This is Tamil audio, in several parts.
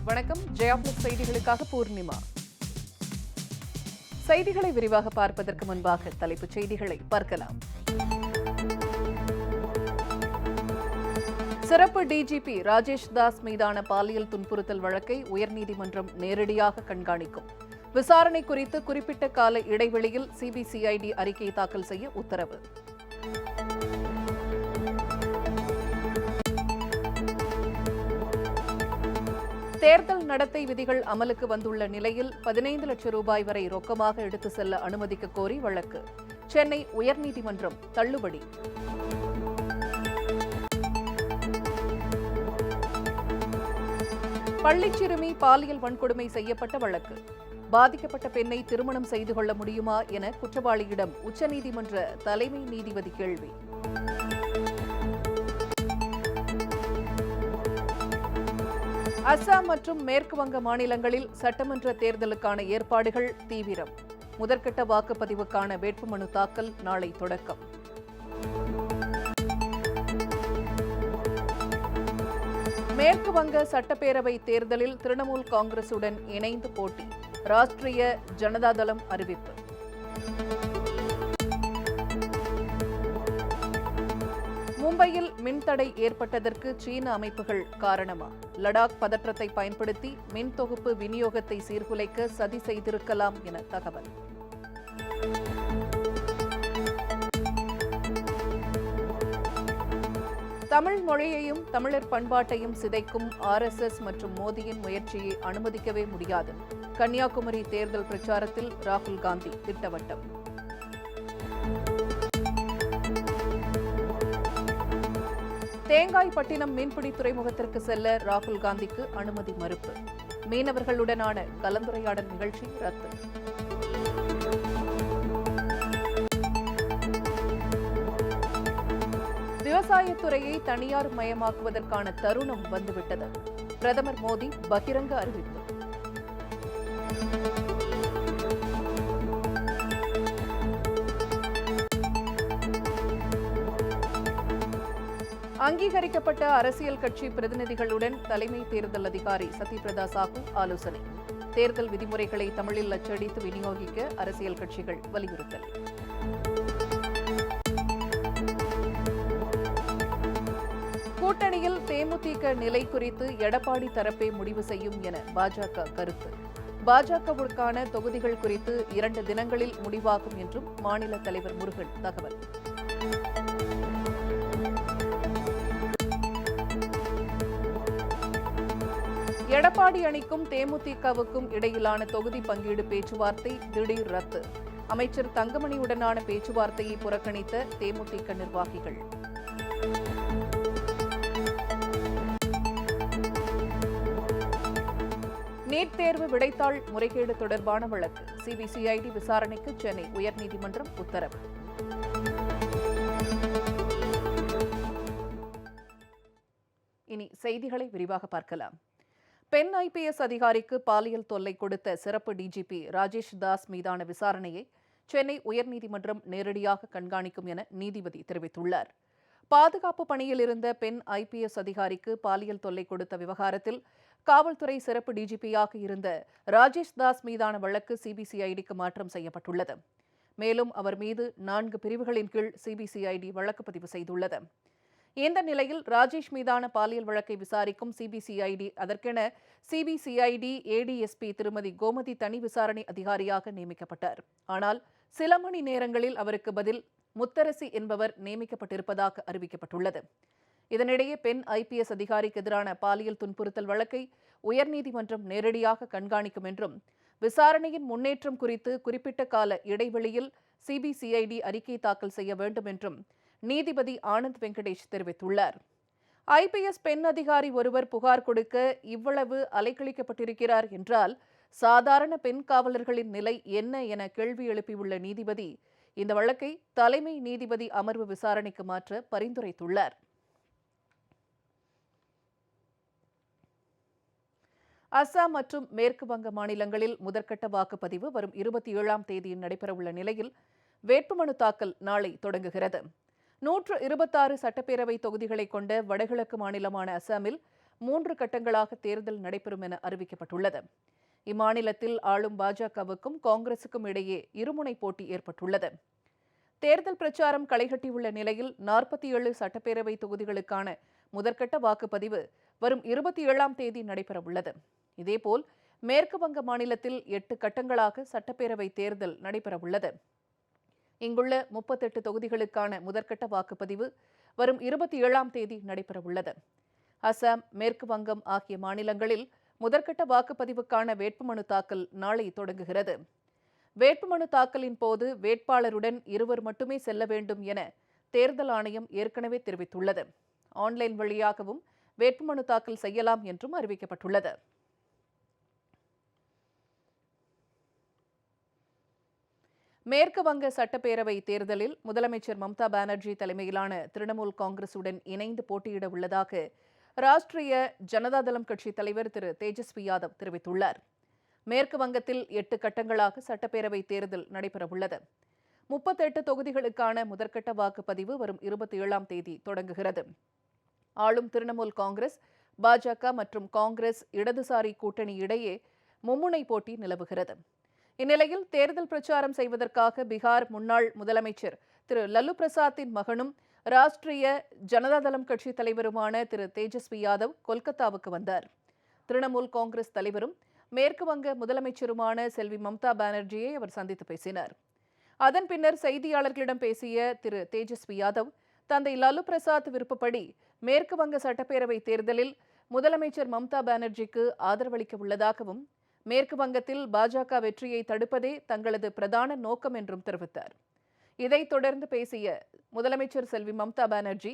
வணக்கம். ஜெயா பிளஸ் செய்திகளுக்காக பூர்ணிமா. செய்திகளை விரிவாக பார்ப்பதற்கு முன்பாக தலைப்புச் செய்திகளை பார்க்கலாம். சிறப்பு டிஜிபி ராஜேஷ் தாஸ் மீதான பாலியல் துன்புறுத்தல் வழக்கை உயர்நீதிமன்றம் நேரடியாக கண்காணிக்கும். விசாரணை குறித்து குறிப்பிட்ட கால இடைவெளியில் சிபிசிஐடி அறிக்கை தாக்கல் செய்ய உத்தரவு. தேர்தல் நடத்தை விதிகள் அமலுக்கு வந்துள்ள நிலையில் 15 லட்சம் ரூபாய் வரை ரொக்கமாக எடுத்து செல்ல அனுமதிக்க கோரி வழக்கு. சென்னை உயர்நீதிமன்றம் தள்ளுபடி. பள்ளிச் சிறுமி பாலியல் வன்கொடுமை செய்யப்பட்ட வழக்கு. பாதிக்கப்பட்ட பெண்ணை திருமணம் செய்து கொள்ள முடியுமா என குற்றவாளியிடம் உச்சநீதிமன்ற தலைமை நீதிபதி கேள்வி. அசாம் மற்றும் மேற்கு வங்க மாநிலங்களில் சட்டமன்ற தேர்தலுக்கான ஏற்பாடுகள் தீவிரம். முதற்கட்ட வாக்குப்பதிவுக்கான வேட்புமனு தாக்கல் நாளை தொடக்கம். மேற்கு வங்க சட்டப்பேரவை தேர்தலில் திரிணாமுல் காங்கிரசுடன் இணைந்து போட்டி. ராஷ்டிரிய ஜனதாதளம் அறிவிப்பு. மும்பையில் மின்தடை ஏற்பட்டதற்கு சீன அமைப்புகள் காரணமா? லடாக் பதற்றத்தை பயன்படுத்தி மின் தொகுப்பு விநியோகத்தை சீர்குலைக்க சதி செய்திருக்கலாம் என தகவல். தமிழ் மொழியையும் தமிழர் பண்பாட்டையும் சிதைக்கும் RSS மற்றும் மோடியின் முயற்சியை அனுமதிக்கவே முடியாது. கன்னியாகுமரி தேர்தல் பிரச்சாரத்தில் ராகுல் காந்தி திட்டவட்டம். தேங்காய்பட்டினம் மீன்பிடி துறைமுகத்திற்கு செல்ல ராகுல் காந்திக்கு அனுமதி மறுப்பு. மீனவர்களுடனான கலந்துரையாடல் நிகழ்ச்சி ரத்து. விவசாயத்துறையை தனியார் மயமாக்குவதற்கான தருணம் வந்துவிட்டது. பிரதமர் மோடி பகிரங்க அறிவிப்பு. அங்கீகரிக்கப்பட்ட அரசியல் கட்சி பிரதிநிதிகளுடன் தலைமை தேர்தல் அதிகாரி சத்யபிரதா சாஹூ ஆலோசனை. தேர்தல் விதிமுறைகளை தமிழில் அச்சடித்து விநியோகிக்க அரசியல் கட்சிகள் வலியுறுத்தல். கூட்டணியில் தேமுதிக நிலை குறித்து எடப்பாடி தரப்பே முடிவு செய்யும் என பாஜக கருத்து. பாஜகவுக்கான தொகுதிகள் குறித்து 2 தினங்களில் முடிவாகும் என்றும் மாநில தலைவர் முருகன் தகவல். எடப்பாடி அணிக்கும் தேமுதிகவுக்கும் இடையிலான தொகுதி பங்கீடு பேச்சுவார்த்தை திடீர் ரத்து. அமைச்சர் தங்கமணியுடனான பேச்சுவார்த்தையை புறக்கணித்த தேமுதிக நிர்வாகிகள். நீட் தேர்வு விடைத்தாள் முறைகேடு தொடர்பான வழக்கு. சிபிசிஐடி விசாரணைக்கு சென்னை உயர்நீதிமன்றம் உத்தரவு. இனி செய்திகளை விரிவாக பார்க்கலாம். பெண் IPS அதிகாரிக்கு பாலியல் தொல்லை கொடுத்த சிறப்பு டிஜிபி ராஜேஷ் தாஸ் மீதான விசாரணையை சென்னை உயர்நீதிமன்றம் நேரடியாக கண்காணிக்கும் என நீதிபதி தெரிவித்துள்ளார். பாதுகாப்பு பணியில் இருந்த பெண் IPS அதிகாரிக்கு பாலியல் தொல்லை கொடுத்த விவகாரத்தில் காவல்துறை சிறப்பு டிஜிபியாக இருந்த ராஜேஷ் தாஸ் மீதான வழக்கு சிபிசிஐடிக்கு மாற்றம் செய்யப்பட்டுள்ளது. மேலும் அவர் மீது 4 பிரிவுகளின் கீழ் சிபிசிஐடி வழக்கு பதிவு செய்துள்ளது. இந்த நிலையில் ராஜேஷ் மீதான பாலியல் வழக்கை விசாரிக்கும் சிபிசிஐடி அதற்கென சிபிசிஐடி ADSP திருமதி கோமதி தனி விசாரணை அதிகாரியாக நியமிக்கப்பட்டார். ஆனால் சில மணி நேரங்களில் அவருக்கு பதில் முத்தரசி என்பவர் நியமிக்கப்பட்டிருப்பதாக அறிவிக்கப்பட்டுள்ளது. இதனிடையே பெண் IPS அதிகாரிக்கு எதிரான பாலியல் துன்புறுத்தல் வழக்கை உயர்நீதிமன்றம் நேரடியாக கண்காணிக்கும் என்றும் விசாரணையின் முன்னேற்றம் குறித்து குறிப்பிட்ட கால இடைவெளியில் சிபிசிஐடி அறிக்கை தாக்கல் செய்ய வேண்டும் என்றும் நீதிபதி ஆனந்த் வெங்கடேஷ் தெரிவித்துள்ளார். IPS பெண் அதிகாரி ஒருவர் புகார் கொடுக்க இவ்வளவு அலைக்கழிக்கப்பட்டிருக்கிறார் என்றால் சாதாரண பெண் காவலர்களின் நிலை என்ன என கேள்வி எழுப்பியுள்ள நீதிபதி இந்த வழக்கை தலைமை நீதிபதி அமர்வு விசாரணைக்கு மாற்ற பரிந்துரைத்துள்ளார். அசாம் மற்றும் மேற்கு வங்க மாநிலங்களில் முதற்கட்ட வாக்குப்பதிவு வரும் 27ஆம் தேதி நடைபெறவுள்ள நிலையில் வேட்புமனு தாக்கல் நாளை தொடங்குகிறது. 126 சட்டப்பேரவை தொகுதிகளை கொண்ட வடகிழக்கு மாநிலமான அசாமில் 3 கட்டங்களாக தேர்தல் நடைபெறும் என அறிவிக்கப்பட்டுள்ளது. இம்மாநிலத்தில் ஆளும் பாஜகவுக்கும் காங்கிரசுக்கும் இடையே இருமுனை போட்டி ஏற்பட்டுள்ளது. தேர்தல் பிரச்சாரம் களைகட்டியுள்ள நிலையில் 47 சட்டப்பேரவை தொகுதிகளுக்கான முதற்கட்ட வாக்குப்பதிவு வரும் 27ஆம் தேதி நடைபெறவுள்ளது. இதேபோல் மேற்கு வங்க மாநிலத்தில் 8 கட்டங்களாக சட்டப்பேரவை தேர்தல் நடைபெறவுள்ளது. இங்குள்ள 38 தொகுதிகளுக்கான முதற்கட்ட வாக்குப்பதிவு வரும் 27ஆம் தேதி நடைபெறவுள்ளது. அசாம், மேற்கு வங்கம் ஆகிய மாநிலங்களில் முதற்கட்ட வாக்குப்பதிவுக்கான வேட்புமனு தாக்கல் நாளை தொடங்குகிறது. வேட்புமனு தாக்கலின் போது வேட்பாளருடன் இருவர் மட்டுமே செல்ல வேண்டும் என தேர்தல் ஆணையம் ஏற்கனவே தெரிவித்துள்ளது. ஆன்லைன் வழியாகவும் வேட்புமனு தாக்கல் செய்யலாம் என்றும் அறிவிக்கப்பட்டுள்ளது. மேற்கு வங்க சட்டப்பேரவை தேர்தலில் முதலமைச்சர் மம்தா பானர்ஜி தலைமையிலான திரிணாமுல் காங்கிரசுடன் இணைந்து போட்டியிட உள்ளதாக ராஷ்டிரிய ஜனதாதளம் கட்சி தலைவர் திரு தேஜஸ்வி யாதவ் தெரிவித்துள்ளார். மேற்கு வங்கத்தில் 8 கட்டங்களாக சட்டப்பேரவை தேர்தல் நடைபெறவுள்ளது. 38 தொகுதிகளுக்கான முதற்கட்ட வாக்குப்பதிவு வரும் 27ஆம் தேதி தொடங்குகிறது. ஆளும் திரிணாமுல் காங்கிரஸ், பாஜக மற்றும் காங்கிரஸ் இடதுசாரி கூட்டணி இடையே மும்முனை போட்டி நிலவுகிறது. இந்நிலையில் தேர்தல் பிரச்சாரம் செய்வதற்காக பீகார் முன்னாள் முதலமைச்சர் திரு லல்லு பிரசாத்தின் மகனும் ராஷ்டிரிய ஜனதாதளம் கட்சி தலைவருமான திரு தேஜஸ்வி யாதவ் கொல்கத்தாவுக்கு வந்தார். திரிணாமுல் காங்கிரஸ் தலைவரும் மேற்கு வங்க முதலமைச்சருமான செல்வி மம்தா பானர்ஜியை அவர் சந்தித்து பேசினார். அதன் பின்னர் செய்தியாளர்களிடம் பேசிய திரு தேஜஸ்வி யாதவ், தந்தை லல்லு பிரசாத் விருப்பப்படி மேற்கு வங்க சட்டப்பேரவை தேர்தலில் முதலமைச்சர் மம்தா பானர்ஜிக்கு ஆதரவளிக்க உள்ளதாகவும், மேற்கு வங்கத்தில் பாஜக வெற்றியை தடுப்பதே தங்களது பிரதான நோக்கம் என்றும் தெரிவித்தார். இதைத் தொடர்ந்து பேசிய முதலமைச்சர் செல்வி மம்தா பானர்ஜி,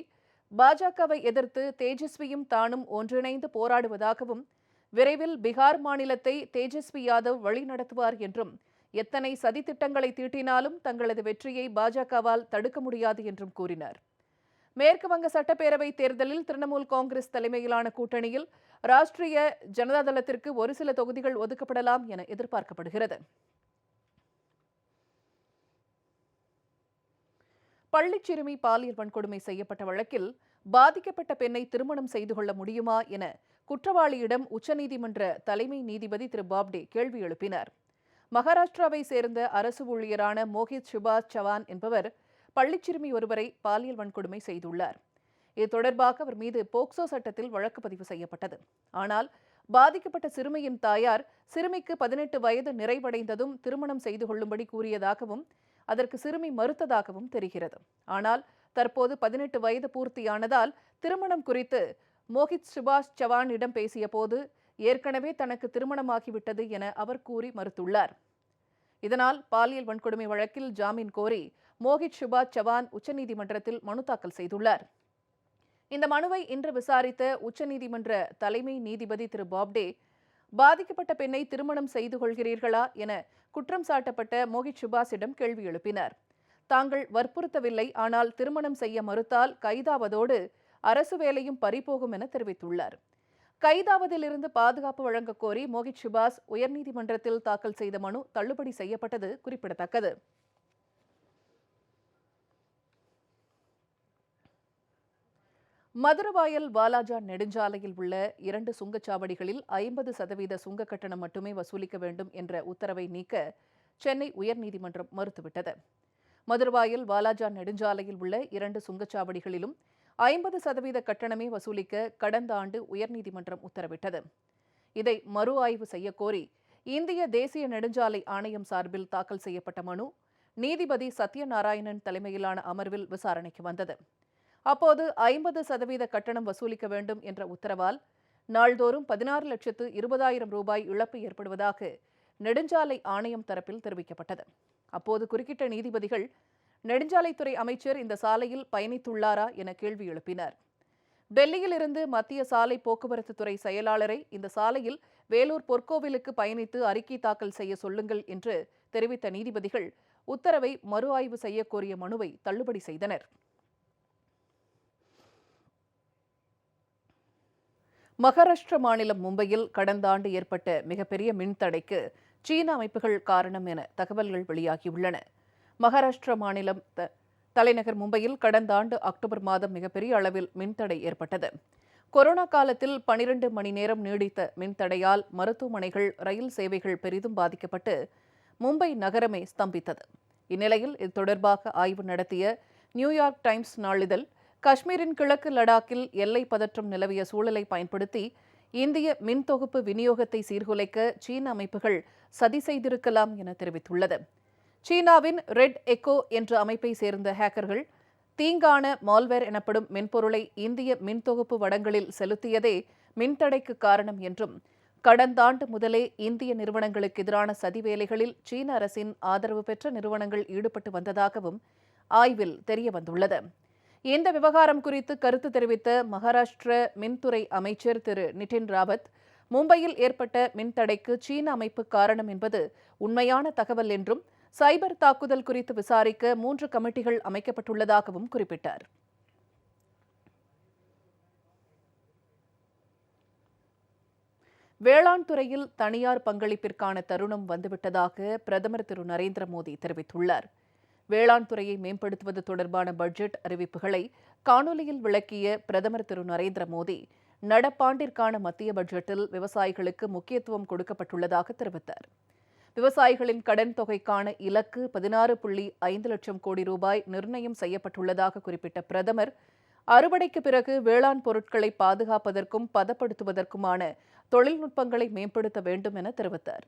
பாஜகவை எதிர்த்து தேஜஸ்வியும் தானும் ஒன்றிணைந்து போராடுவதாகவும், விரைவில் பீகார் மாநிலத்தை தேஜஸ்வி யாதவ் வழிநடத்துவார் என்றும், எத்தனை சதித்திட்டங்களை தீட்டினாலும் தங்களது வெற்றியை பாஜகவால் தடுக்க முடியாது என்றும் கூறினார். மேற்கு வங்க சட்டப்பேரவை தேர்தலில் திரிணாமுல் காங்கிரஸ் தலைமையிலான கூட்டணியில் ராஷ்டிரிய ஜனதாதளத்திற்கு ஒரு சில தொகுதிகள் ஒதுக்கப்படலாம் என எதிர்பார்க்கப்படுகிறது. பள்ளிச் சிறுமி பாலியல் வன்கொடுமை செய்யப்பட்ட வழக்கில் பாதிக்கப்பட்ட பெண்ணை திருமணம் செய்து கொள்ள முடியுமா என குற்றவாளியிடம் உச்சநீதிமன்ற தலைமை நீதிபதி திரு பாப்டே கேள்வி எழுப்பினார். மகாராஷ்டிராவை சேர்ந்த அரசு ஊழியரான மோஹித் சுபாஷ் சவான் என்பவர் பள்ளிச்சிறுமி ஒருவரை பாலியல் வன்கொடுமை செய்துள்ளார். இது தொடர்பாக அவர் மீது போக்சோ சட்டத்தில் வழக்கு பதிவு செய்யப்பட்டது. ஆனால் பாதிக்கப்பட்ட சிறுமியின் தாயார் சிறுமிக்கு 18 வயது நிறைவடைந்ததும் திருமணம் செய்து கொள்ளும்படி கூறியதாகவும், அதற்கு சிறுமி மறுத்ததாகவும் தெரிகிறது. ஆனால் தற்போது 18 வயது பூர்த்தியானதால் திருமணம் குறித்து மோஹித் சுபாஷ் சவானிடம் பேசிய போது ஏற்கனவே தனக்கு திருமணமாகிவிட்டது என அவர் கூறி மறுத்துள்ளார். இதனால் பாலியல் வன்கொடுமை வழக்கில் ஜாமீன் கோரி மோஹித் சுபாஷ் சவான் உச்சநீதிமன்றத்தில் மனு தாக்கல் செய்துள்ளார். இந்த மனுவை இன்று விசாரித்த உச்சநீதிமன்ற தலைமை நீதிபதி திரு பாப்டே, பாதிக்கப்பட்ட பெண்ணை திருமணம் செய்து கொள்கிறீர்களா என குற்றம் சாட்டப்பட்ட மோஹித் சுபாஷிடம் கேள்வி எழுப்பினார். தாங்கள் வற்புறுத்தவில்லை, ஆனால் திருமணம் செய்ய மறுத்தால் கைதாவதோடு அரசு வேலையும் பறிபோகும் என தெரிவித்துள்ளார். கைதாவதிலிருந்து பாதுகாப்பு வழங்கக் கோரி மோஹித் சுபாஷ் உயர்நீதிமன்றத்தில் தாக்கல் செய்த மனு தள்ளுபடி செய்யப்பட்டது குறிப்பிடத்தக்கது. மதுரவாயல் வாலாஜா நெடுஞ்சாலையில் உள்ள 2 சுங்கச்சாவடிகளில் 50% சுங்க கட்டணம் மட்டுமே வசூலிக்க வேண்டும் என்ற உத்தரவை நீக்க சென்னை உயர்நீதிமன்றம் மறுத்துவிட்டது. மதுரவாயல் வாலாஜா நெடுஞ்சாலையில் உள்ள 2 சுங்கச்சாவடிகளிலும் 50% கட்டணமே வசூலிக்க கடந்த ஆண்டு உயர்நீதிமன்றம் உத்தரவிட்டது. இதை மறு ஆய்வு செய்யக்கோரி இந்திய தேசிய நெடுஞ்சாலை ஆணையம் சார்பில் தாக்கல் செய்யப்பட்ட மனு நீதிபதி சத்யநாராயணன் தலைமையிலான அமர்வில் விசாரணைக்கு வந்தது. அப்போது 50% கட்டணம் வசூலிக்க வேண்டும் என்ற உத்தரவால் நாள்தோறும் 16,20,000 ரூபாய் இழப்பு ஏற்படுவதாக நெடுஞ்சாலை ஆணையம் தரப்பில் தெரிவிக்கப்பட்டது. அப்போது குறுக்கிட்ட நீதிபதிகள், நெடுஞ்சாலைத்துறை அமைச்சர் இந்த சாலையில் பயணித்துள்ளாரா என கேள்வி எழுப்பினார். டெல்லியில் இருந்து மத்திய சாலை போக்குவரத்து துறை செயலாளரை இந்த சாலையில் வேலூர் பொற்கோவிலுக்கு பயணித்து அறிக்கை தாக்கல் செய்ய சொல்லுங்கள் என்று தெரிவித்த நீதிபதிகள் உத்தரவை மறு ஆய்வு செய்ய கோரிய மனுவை தள்ளுபடி செய்தனர். மகாராஷ்டிர மாநிலம் மும்பையில் கடந்த ஆண்டு ஏற்பட்ட மிகப்பெரிய மின்தடைக்கு சீன அமைப்புகள் காரணம் என தகவல்கள் வெளியாகியுள்ளன. மகாராஷ்டிர மாநிலம் தலைநகர் மும்பையில் கடந்த ஆண்டு அக்டோபர் மாதம் மிகப்பெரிய அளவில் மின்தடை ஏற்பட்டது. கொரோனா காலத்தில் 12 மணி நேரம் நீடித்த மின்தடையால் மருத்துவமனைகள், ரயில் சேவைகள் பெரிதும் பாதிக்கப்பட்டு மும்பை நகரமே ஸ்தம்பித்தது. இந்நிலையில் இது தொடர்பாக ஆய்வு நடத்திய நியூயார்க் டைம்ஸ் நாளிதழ், காஷ்மீரின் கிழக்கு லடாக்கில் எல்லை பதற்றம் நிலவிய சூழலை பயன்படுத்தி இந்திய மின் தொகுப்பு விநியோகத்தை சீர்குலைக்க சீன அமைப்புகள் சதி செய்திருக்கலாம் என தெரிவித்துள்ளது. சீனாவின் ரெட் எக்கோ என்ற அமைப்பை சேர்ந்த ஹேக்கர்கள் தீங்கான மால்வேர் எனப்படும் மென்பொருளை இந்திய மின்தொகுப்பு வடங்களில் செலுத்தியதே மின்தடைக்கு காரணம் என்றும், கடந்த ஆண்டு முதலே இந்திய நிறுவனங்களுக்கு எதிரான சதி வேலைகளில் சீன அரசின் ஆதரவு பெற்ற நிறுவனங்கள் ஈடுபட்டு வந்ததாகவும் ஆய்வில் தெரியவந்துள்ளது. இந்த விவகாரம் குறித்து கருத்து தெரிவித்த மகாராஷ்டிர மின்துறை அமைச்சர் திரு நிதின் ராவத், மும்பையில் ஏற்பட்ட மின்தடைக்கு சீன அமைப்பு காரணம் என்பது உண்மையான தகவல் என்றும், சைபர் தாக்குதல் குறித்து விசாரிக்க 3 கமிட்டிகள் அமைக்கப்பட்டுள்ளதாகவும் குறிப்பிட்டார். வேளாண் துறையில் தனியார் பங்களிப்பிற்கான தருணம் வந்துவிட்டதாக பிரதமர் திரு நரேந்திர மோடி தெரிவித்துள்ளார். வேளாண் துறையை மேம்படுத்துவது தொடர்பான பட்ஜெட் அறிவிப்புகளை காணொலியில் விளக்கிய பிரதமர் திரு நரேந்திர மோடி, நடப்பாண்டிற்கான மத்திய பட்ஜெட்டில் விவசாயிகளுக்கு முக்கியத்துவம் கொடுக்கப்பட்டுள்ளதாக தெரிவித்தார். விவசாயிகளின் கடன் தொகைக்கான இலக்கு 16.5 லட்சம் கோடி ரூபாய் நிர்ணயம் செய்யப்பட்டுள்ளதாக குறிப்பிட்ட பிரதமர், அறுவடைக்கு பிறகு வேளாண் பொருட்களை பாதுகாப்பதற்கும் பதப்படுத்துவதற்குமான தொழில்நுட்பங்களை மேம்படுத்த வேண்டும் என தெரிவித்தார்.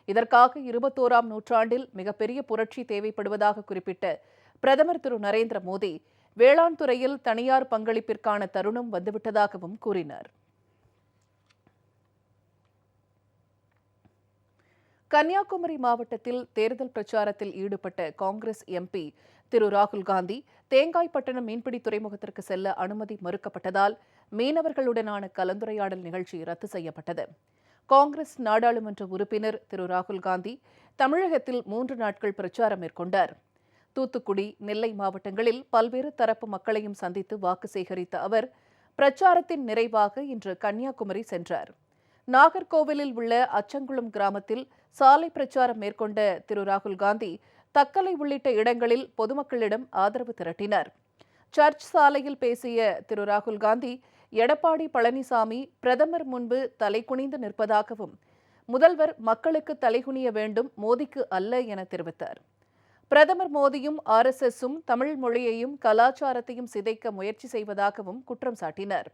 இதற்காக 21ஆம் நூற்றாண்டில் மிகப்பெரிய புரட்சி தேவைப்படுவதாக குறிப்பிட்ட பிரதமர் திரு நரேந்திர மோடி, வேளாண் துறையில் தனியார் பங்களிப்பிற்கான தருணம் வந்துவிட்டதாகவும் கூறினார். கன்னியாகுமரி மாவட்டத்தில் தேர்தல் பிரச்சாரத்தில் ஈடுபட்ட காங்கிரஸ் எம்பி திரு ராகுல் காந்தி, தேங்காய்பட்டணம் மீன்பிடி துறைமுகத்திற்கு செல்ல அனுமதி மறுக்கப்பட்டதால் மீனவர்களுடனான கலந்துரையாடல் நிகழ்ச்சி ரத்து செய்யப்பட்டது. காங்கிரஸ் நாடாளுமன்ற உறுப்பினர் திரு ராகுல் காந்தி தமிழகத்தில் 3 நாட்கள் பிரச்சாரம் மேற்கொண்டார். தூத்துக்குடி, நெல்லை மாவட்டங்களில் பல்வேறு தரப்பு மக்களையும் சந்தித்து வாக்கு சேகரித்த அவர் பிரச்சாரத்தின் நிறைவாக இன்று கன்னியாகுமரி சென்றார். நாகர்கோவிலில் உள்ள அச்சங்குளம் கிராமத்தில் சாலை பிரச்சாரம் மேற்கொண்ட திரு ராகுல் காந்தி தக்கலை உள்ளிட்ட இடங்களில் பொதுமக்களிடம் ஆதரவு திரட்டினார். சர்ச் சாலையில் பேசிய திரு ராகுல் காந்தி, எடப்பாடி பழனிசாமி பிரதமர் முன்பு தலைகுனிந்து நிற்பதாகவும், முதல்வர் மக்களுக்கு தலைகுனிய வேண்டும், மோடிக்கு அல்ல என தெரிவித்தார். பிரதமர் மோடியும் RSSம் தமிழ் மொழியையும் கலாச்சாரத்தையும் சிதைக்க முயற்சி செய்வதாகவும் குற்றம் சாட்டினார்.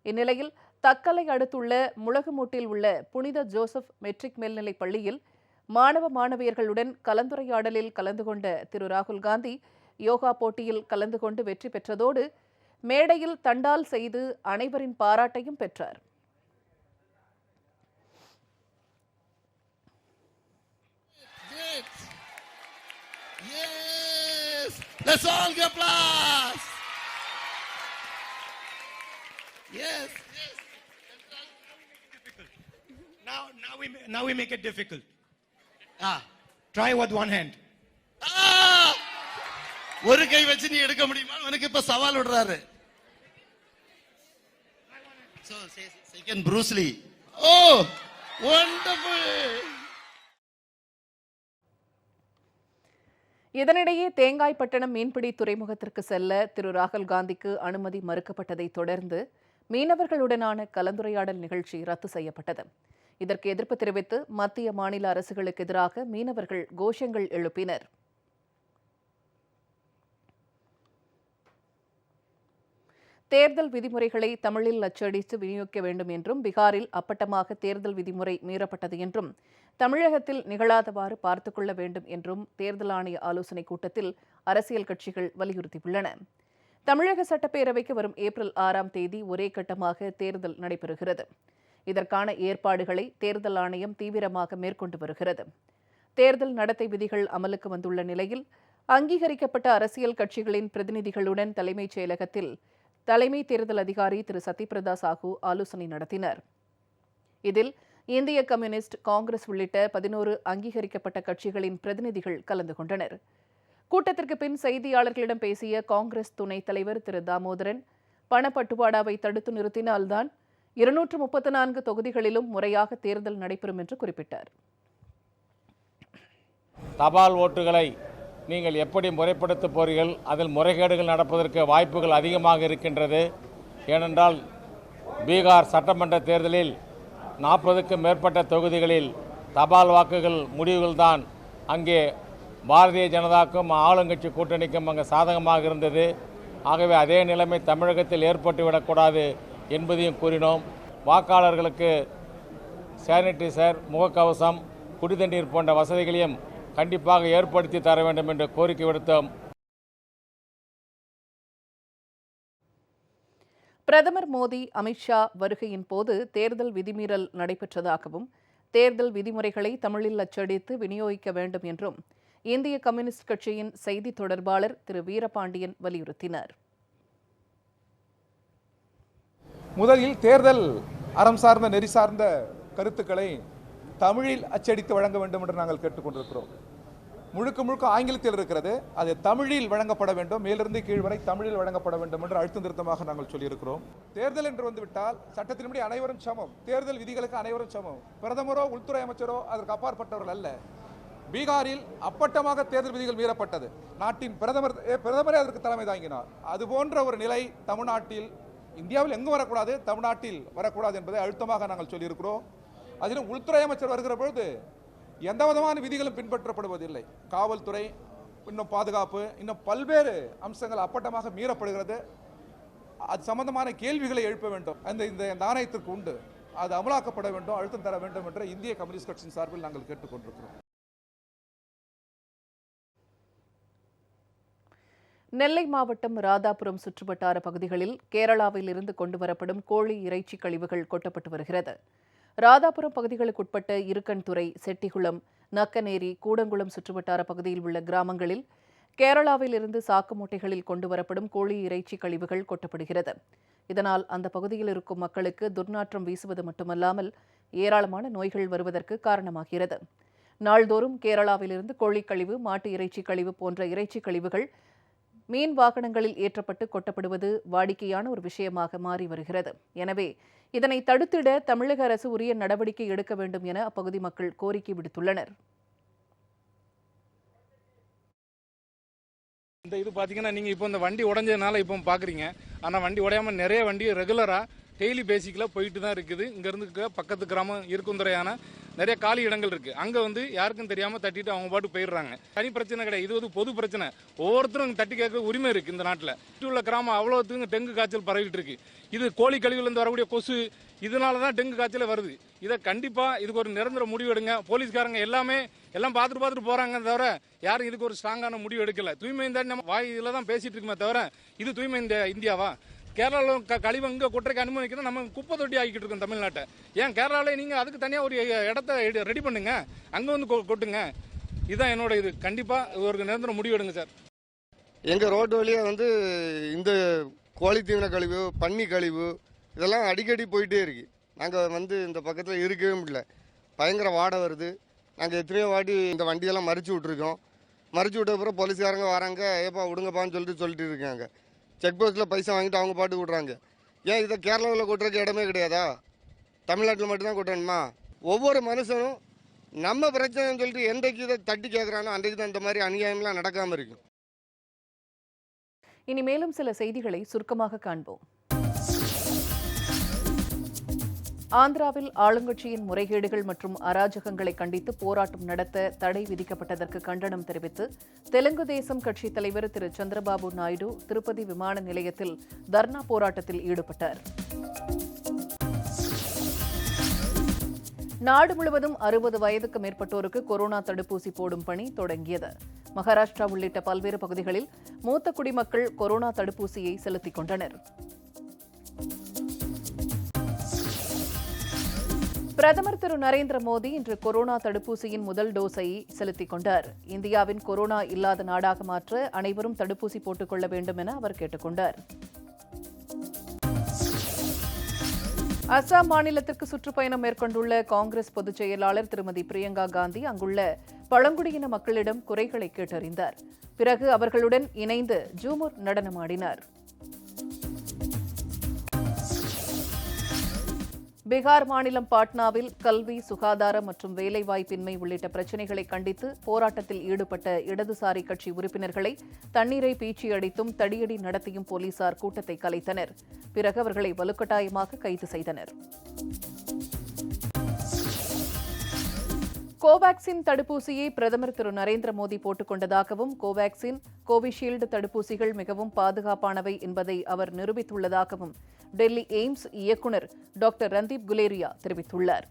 இந்நிலையில் தக்கலை அடுத்துள்ள முளகுமூட்டில் உள்ள புனித ஜோசப் மெட்ரிக் மேல்நிலைப் பள்ளியில் மாணவ மாணவியர்களுடன் கலந்துரையாடலில் கலந்து கொண்ட திரு ராகுல் காந்தி யோகா போட்டியில் கலந்து கொண்டு வெற்றி பெற்றதோடு மேடையில் தண்டால் செய்து அனைவரின் பாராட்டையும் பெற்றார். Let's all give applause. Yes. Now we make it difficult. Try with one hand. ஒரு கை வச்சு நீ எடுக்க முடியுமா? உனக்கு இப்ப சவால் விடுறாரு. So second Bruce Lee. Oh, wonderful. இதனிடையே தேங்காய்பட்டணம் மீன்பிடி துறைமுகத்திற்கு செல்ல திரு ராகுல் காந்திக்கு அனுமதி மறுக்கப்பட்டதை தொடர்ந்து மீனவர்களுடனான கலந்துரையாடல் நிகழ்ச்சி ரத்து செய்யப்பட்டது. இதற்கு எதிர்ப்பு தெரிவித்து மத்திய, மாநில அரசுகளுக்கு எதிராக மீனவர்கள் கோஷங்கள் எழுப்பினர். தேர்தல் விதிமுறைகளை தமிழில் அச்சடித்து விநியோகிக்க வேண்டும் என்றும், பீகாரில் அப்பட்டமாக தேர்தல் விதிமுறை மீறப்பட்டது என்றும், தமிழகத்தில் நிகழாதவாறு பார்த்துக் கொள்ள வேண்டும் என்றும் தேர்தல் ஆணைய ஆலோசனைக் கூட்டத்தில் அரசியல் கட்சிகள் வலியுறுத்தியுள்ளன. தமிழக சட்டப்பேரவைக்கு வரும் ஏப்ரல் 6ஆம் தேதி ஒரே கட்டமாக தேர்தல் நடைபெறுகிறது. இதற்கான ஏற்பாடுகளை தேர்தல் ஆணையம் தீவிரமாக மேற்கொண்டு வருகிறது. தேர்தல் நடத்தை விதிகள் அமலுக்கு வந்துள்ள நிலையில் அங்கீகரிக்கப்பட்ட அரசியல் கட்சிகளின் பிரதிநிதிகளுடன் தலைமைச் செயலகத்தில் தலைமை தேர்தல் அதிகாரி திரு சத்யபிரதா சாஹூ ஆலோசனை நடத்தினார். இதில் இந்திய கம்யூனிஸ்ட், காங்கிரஸ் உள்ளிட்ட 11 அங்கீகரிக்கப்பட்ட கட்சிகளின் பிரதிநிதிகள் கலந்து கொண்டனர். கூட்டத்திற்கு பின் செய்தியாளர்களிடம் பேசிய காங்கிரஸ் துணைத் தலைவர் திரு தாமோதரன், பணப்பட்டுவாடாவை தடுத்து நிறுத்தினால்தான் 234 தொகுதிகளிலும் முறையாக தேர்தல் நடைபெறும் என்று குறிப்பிட்டார். தபால் ஓட்டுகளை நீங்கள் எப்படி முறைப்படுத்த போறீர்கள்? அதில் முறைகேடுகள் நடப்பதற்கு வாய்ப்புகள் அதிகமாக இருக்கின்றது. ஏனென்றால் பீகார் சட்டமன்ற தேர்தலில் 40க்கும் மேற்பட்ட தொகுதிகளில் தபால் வாக்குகள் முடிவுகள்தான் அங்கே பாரதிய ஜனதாக்கும் ஆளுங்கட்சி கூட்டணிக்கும் அங்கே சாதகமாக இருந்தது. ஆகவே அதே நிலைமை தமிழகத்தில் ஏற்பட்டுவிடக்கூடாது என்பதையும் கூறினோம். வாக்காளர்களுக்கு சானிடைசர், முகக்கவசம், குடிதண்ணீர் போன்ற வசதிகளையும் கண்டிப்பாக ஏற்படுத்தி தர வேண்டும் என்று கோரிக்கை விடுத்தோம். பிரதமர் மோடி, அமித்ஷா வருகையின் போது தேர்தல் விதிமீறல் நடைபெற்றதாகவும் தேர்தல் விதிமுறைகளை தமிழில் அச்சடித்து விநியோகிக்க வேண்டும் என்றும் இந்திய கம்யூனிஸ்ட் கட்சியின் செய்தி தொடர்பாளர் திரு வீரபாண்டியன் வலியுறுத்தினார். முதலில் தேர்தல் அறம் சார்ந்த நெறி சார்ந்த கருத்துக்களை தமிழில் அச்சடித்து வழங்க வேண்டும் என்று நாங்கள் கேட்டுக்கொண்டிருக்கிறோம். முழுக்க முழுக்க ஆங்கிலத்தில் இருக்கிறது, அது தமிழில் வழங்கப்பட வேண்டும், மேலிருந்து கீழ் வரை தமிழில் வழங்கப்பட வேண்டும் என்று அழுத்தம் திருத்தமாக நாங்கள் சொல்லியிருக்கிறோம். தேர்தல் என்று வந்துவிட்டால் சட்டத்தின்படி அனைவரும் சமம், தேர்தல் விதிகளுக்கு அனைவரும் சமம். பிரதமரோ உள்துறை அமைச்சரோ அதற்கு அப்பாற்பட்டவர்கள் அல்ல. பீகாரில் அப்பட்டமாக தேர்தல் விதிகள் மீறப்பட்டது. நாட்டின் பிரதமரே அதற்கு தலைமை தாங்கினார். அதுபோன்ற ஒரு நிலை தமிழ்நாட்டில், இந்தியாவில் எங்கும் வரக்கூடாது, தமிழ்நாட்டில் வரக்கூடாது என்பதை அழுத்தமாக நாங்கள் சொல்லியிருக்கிறோம். அதிலும் உள்துறை அமைச்சர் வருகிற பொழுது எந்த விதமான விதிகளும் பின்பற்றப்படுவதில்லை. காவல்துறை, இன்னும் பாதுகாப்பு, இன்னும் பல்வேறு அம்சங்கள் அப்பட்டமாக மீறப்படுகிறது. அது சம்பந்தமான கேள்விகளை எழுப்ப வேண்டும். இந்த ஆணையத்திற்கு உண்டு, அது அமலாக்கப்பட வேண்டும், அழுத்தம் தர வேண்டும் என்ற இந்திய கம்யூனிஸ்ட் கட்சியின் சார்பில் நாங்கள் கேட்டுக்கொண்டிருக்கிறோம். நெல்லை மாவட்டம் ராதாபுரம் சுற்றுவட்டார பகுதிகளில் கேரளாவில் இருந்து கொண்டுவரப்படும் கோழி இறைச்சி கழிவுகள் கொட்டப்பட்டு வருகிறது. ராதாபுரம் பகுதிகளுக்குட்பட்ட இருக்கன்துறை, செட்டிகுளம், நக்கநேரி, கூடங்குளம் சுற்றுவட்டார பகுதியில் உள்ள கிராமங்களில் கேரளாவில் இருந்து சாக்கு மூட்டைகளில் கொண்டுவரப்படும் கோழி இறைச்சி கழிவுகள் கொட்டப்படுகிறது. இதனால் அந்த பகுதியில் இருக்கும் மக்களுக்கு துர்நாற்றம் வீசுவது மட்டுமல்லாமல் ஏராளமான நோய்கள் வருவதற்கு காரணமாகிறது. நாள்தோறும் கேரளாவிலிருந்து கோழிக்கழிவு, மாட்டு இறைச்சி கழிவு போன்ற இறைச்சி கழிவுகள் மீன் வாகனங்களில் ஏற்றப்பட்டு கொட்டப்படுவது வாடிக்கையான ஒரு விஷயமாக மாறி வருகிறது. எனவே இதனை தடுத்திட தமிழக அரசு உரிய நடவடிக்கை எடுக்க வேண்டும் என அப்பகுதி மக்கள் கோரிக்கை விடுத்துள்ளனர். இது பார்த்தீங்கன்னா நீங்கள் இப்போ இந்த வண்டி உடஞ்சதுனால இப்போ பார்க்குறீங்க. ஆனால் வண்டி உடையாமல் நிறைய வண்டி ரெகுலராக டெய்லி பேசிக்கில் போயிட்டு தான் இருக்குது. இங்கேருந்து பக்கத்து கிராமம் இருக்குந்துறையான நிறைய காலி இடங்கள் இருக்குது. அங்கே யாருக்கும் தெரியாமல் தட்டிட்டு அவங்க பாட்டு போயிடுறாங்க. தனி பிரச்சனை கிடையாது, இது பொது பிரச்சனை. ஒவ்வொருத்தரும் தட்டி கேட்க உரிமை இருக்குது இந்த நாட்டில். உள்ள கிராமம் அவ்வளோத்துக்கு டெங்கு காய்ச்சல் பரவிட்டு இருக்கு. இது கோழி கழிவுலேருந்து வரக்கூடிய கொசு, இதனால தான் டெங்கு காய்ச்சல் வருது. இதை கண்டிப்பாக இதுக்கு ஒரு நிரந்தர முடிவு எடுங்க. போலீஸ்காரங்க எல்லாம் பார்த்துட்டு போகிறாங்க தவிர யாரும் இதுக்கு ஒரு ஸ்ட்ராங்கான முடிவு எடுக்கல. தூய்மை இந்த நம்ம வாய் இதில் தான் பேசிட்டு இருக்குமே தவிர இது தூய்மை இந்த இந்தியாவா? கேரளாவில் கழிவு இங்கே கொட்டுறதுக்கு அனுமதிக்கணும், நம்ம குப்பை தொட்டி ஆகிக்கிட்டு இருக்கோம் தமிழ்நாட்டை. ஏன் கேரளாவில் நீங்கள் அதுக்கு தனியாக ஒரு இடத்த ரெடி பண்ணுங்க, அங்கே கொட்டுங்க. இதுதான் என்னோட இது. கண்டிப்பாக ஒரு நிரந்தர முடிவு எடுங்க சார். எங்கள் ரோட்டு வழியாக இந்த கோழி தீவன கழிவு, பன்னி கழிவு இதெல்லாம் அடிக்கடி போயிட்டே இருக்குது. நாங்கள் இந்த பக்கத்தில் இருக்கவே முடியல, பயங்கர வாடை வருது. நாங்கள் எத்தனையோ வாட்டி இந்த வண்டியெல்லாம் மறிச்சு விட்ருக்கோம். மறிச்சு விட்ட அப்புறம் போலீஸ்காரங்க வராங்க, ஏப்பா விடுங்கப்பான்னு சொல்லிட்டு இருக்காங்க. செக் போஸ்ட்டில் பைசா வாங்கிட்டு அவங்க பாட்டு விட்றாங்க. ஏன் இதை கேரளாவில் கொட்டுறதுக்கு இடமே கிடையாதா? தமிழ்நாட்டில் மட்டும்தான் கொட்டணுமா? ஒவ்வொரு மனுஷனும் நம்ம பிரச்சனைன்னு சொல்லிட்டு என்றைக்கு இதை தட்டி கேட்குறானோ அன்றைக்கு தான் இந்த மாதிரி அநியாயம்லாம் நடக்காமல் இருக்கும். இனி மேலும் சில செய்திகளை சுருக்கமாக காண்போம். ஆந்திராவில் ஆளுங்கட்சியின் முறைகேடுகள் மற்றும் அராஜகங்களை கண்டித்து போராட்டம் நடத்த தடை விதிக்கப்பட்டதற்கு கண்டனம் தெரிவித்து தெலுங்கு தேசம் கட்சித் தலைவர் திரு சந்திரபாபு நாயுடு திருப்பதி விமான நிலையத்தில் தர்ணா போராட்டத்தில் ஈடுபட்டார். நாடு முழுவதும் 60 வயதுக்கு மேற்பட்டோருக்கு கொரோனா தடுப்பூசி போடும் பணி தொடங்கியது. மகாராஷ்டிரா உள்ளிட்ட பல்வேறு பகுதிகளில் மூத்த குடிமக்கள் கொரோனா தடுப்பூசியை செலுத்திக் கொண்டனர். பிரதமர் திரு நரேந்திர மோடி இன்று கொரோனா தடுப்பூசியின் முதல் டோஸை செலுத்திக் கொண்டார். இந்தியாவின் கொரோனா இல்லாத நாடாக மாற்ற அனைவரும் தடுப்பூசி போட்டுக் கொள்ள வேண்டும் என அவர் கேட்டுக் கொண்டார். அசாம் மாநிலத்திற்கு சுற்றுப்பயணம் மேற்கொண்டுள்ள காங்கிரஸ் பொதுச் செயலாளர் திருமதி பிரியங்கா காந்தி அங்குள்ள பழங்குடியின மக்களிடம் குறைகளை கேட்டறிந்தார். பிறகு அவர்களுடன் இணைந்து ஜூமர் நடனமாடினார். பீகார் மாநிலம் பாட்னாவில் கல்வி, சுகாதாரம் மற்றும் வேலைவாய்ப்பின்மை உள்ளிட்ட பிரச்சினைகளை கண்டித்து போராட்டத்தில் ஈடுபட்ட இடதுசாரி கட்சி உறுப்பினர்களை தண்ணீரை பீச்சி அடித்தும் தடியடி நடத்தியும் போலீசார் கூட்டத்தை கலைத்தனர். பிறகு அவர்களை வலுக்கட்டாயமாக கைது செய்தனர். கோவாக்சின் தடுப்பூசியை பிரதமர் திரு நரேந்திர மோடி போட்டுக் கொண்டதாகவும் கோவாக்சின், கோவிஷீல்டு தடுப்பூசிகள் மிகவும் பாதுகாப்பானவை என்பதை அவர் நிரூபித்துள்ளதாகவும் டெல்லி எய்ம்ஸ் இயக்குநர் டாக்டர் ரந்தீப் குலேரியா தெரிவித்துள்ளார்.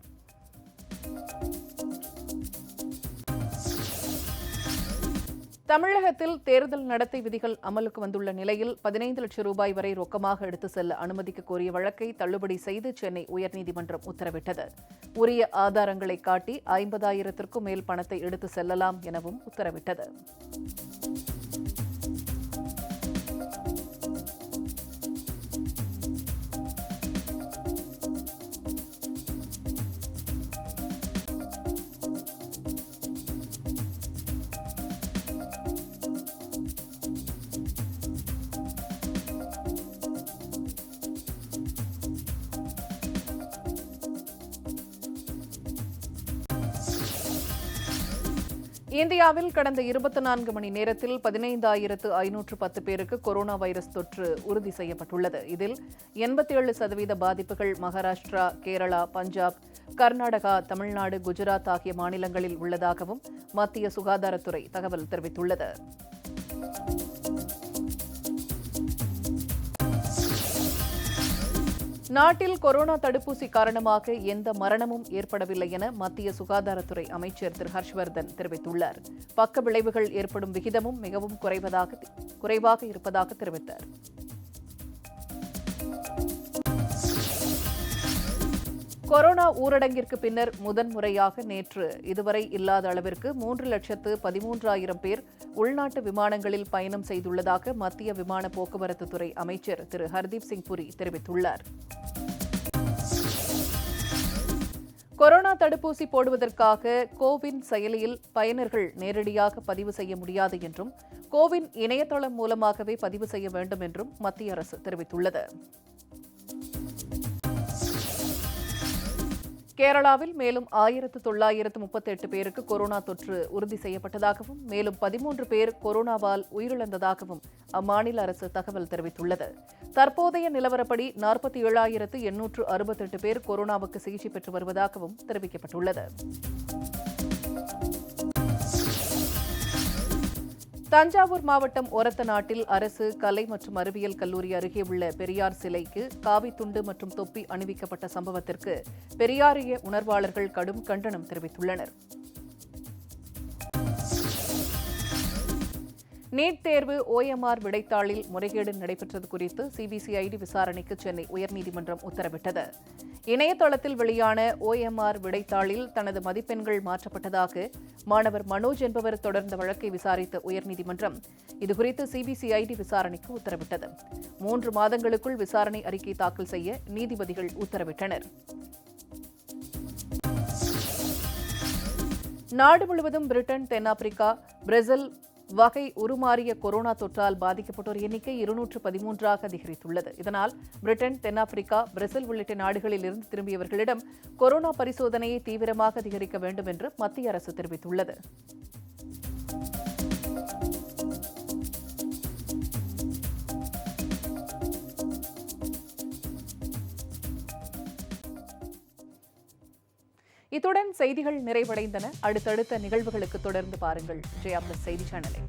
தமிழகத்தில் தேர்தல் நடத்தை விதிகள் அமலுக்கு வந்துள்ள நிலையில் 15 லட்சம் ரூபாய் வரை ரொக்கமாக எடுத்துச் செல்ல அனுமதிக்க கோரிய வழக்கை தள்ளுபடி செய்து சென்னை உயர்நீதிமன்றம் உத்தரவிட்டது. உரிய ஆதாரங்களை காட்டி 50,000க்கும் மேல் பணத்தை எடுத்துச் செல்லலாம் எனவும் உத்தரவிட்டது. இந்தியாவில் கடந்த 24 மணி நேரத்தில் 15,510 பேருக்கு கொரோனா வைரஸ் தொற்று உறுதி செய்யப்பட்டுள்ளது. இதில் 87% பாதிப்புகள் மகாராஷ்டிரா, கேரளா, பஞ்சாப், கர்நாடகா, தமிழ்நாடு, குஜராத் ஆகிய மாநிலங்களில் உள்ளதாகவும் மத்திய சுகாதாரத்துறை தகவல் தெரிவித்துள்ளது. நாட்டில் கொரோனா தடுப்பூசி காரணமாக எந்த மரணமும் ஏற்படவில்லை என மத்திய சுகாதாரத்துறை அமைச்சர் திரு ஹர்ஷ்வர்தன் தெரிவித்துள்ளார். பக்க விளைவுகள் ஏற்படும் விகிதமும் மிகவும் குறைவாக இருப்பதாக தெரிவித்தார். கொரோனா ஊரடங்கிற்கு பின்னர் முதன்முறையாக நேற்று இதுவரை இல்லாத அளவிற்கு 3,13,000 பேர் உள்நாட்டு விமானங்களில் பயணம் செய்துள்ளதாக மத்திய விமான போக்குவரத்து துறை அமைச்சர் திரு ஹர்தீப் சிங் புரி தெரிவித்துள்ளார். கொரோனா தடுப்பூசி போடுவதற்காக கோவின் செயலியில் பயனர்கள் நேரடியாக பதிவு செய்ய முடியாது என்றும் கோவின் இணையதளம் மூலமாகவே பதிவு செய்ய வேண்டும் என்றும் மத்திய அரசு தெரிவித்துள்ளது. கேரளாவில் மேலும் 1,938 பேருக்கு கொரோனா தொற்று உறுதி செய்யப்பட்டதாகவும் மேலும் 13 பேர் கொரோனாவால் உயிரிழந்ததாகவும் அம்மாநில அரசு தகவல் தெரிவித்துள்ளது. தற்போதைய நிலவரப்படி 47,868 பேர் கொரோனாவுக்கு சிகிச்சை பெற்று வருவதாகவும் தெரிவிக்கப்பட்டுள்ளது. தஞ்சாவூர் மாவட்டம் ஒரத்தநாட்டில் அரசு கலை மற்றும் அறிவியல் கல்லூரி அருகே உள்ள பெரியார் சிலைக்கு காவித்துண்டு மற்றும் தொப்பி அணிவிக்கப்பட்ட சம்பவத்திற்கு பெரியாரிய உணர்வாளர்கள் கடும் கண்டனம் தெரிவித்துள்ளனர். நீட் தேர்வு OMR விடைத்தாளில் முறைகேடு நடைபெற்றது குறித்து சிபிசிஐடி விசாரணைக்கு சென்னை உயர்நீதிமன்றம் உத்தரவிட்டது. இணையதளத்தில் வெளியான OMR விடைத்தாளில் தனது மதிப்பெண்கள் மாற்றப்பட்டதாக மாணவர் மனோஜ் என்பவர் தொடர்ந்த வழக்கை விசாரித்த உயர்நீதிமன்றம் இதுகுறித்து சிபிசிஐடி விசாரணைக்கு உத்தரவிட்டது. 3 மாதங்களுக்குள் விசாரணை அறிக்கை தாக்கல் செய்ய நீதிபதிகள் உத்தரவிட்டனர். நாடு முழுவதும் பிரிட்டன், தென்னாப்பிரிக்கா, பிரேசில் வகை உருமாறிய கொரோனா தொற்றால் பாதிக்கப்பட்டோர் எண்ணிக்கை 213ஆக அதிகரித்துள்ளது. இதனால் பிரிட்டன், தென்னாப்பிரிக்கா, பிரேசில் உள்ளிட்ட நாடுகளில் இருந்து திரும்பியவர்களிடம் கொரோனா பரிசோதனையை தீவிரமாக அதிகரிக்க வேண்டும் என்று மத்திய அரசு தெரிவித்துள்ளது. இத்துடன் செய்திகள் நிறைவடைந்தன. அடுத்தடுத்த நிகழ்வுகளுக்கு தொடர்ந்து பாருங்கள் ஜெயா பிளஸ் செய்தி சேனலை.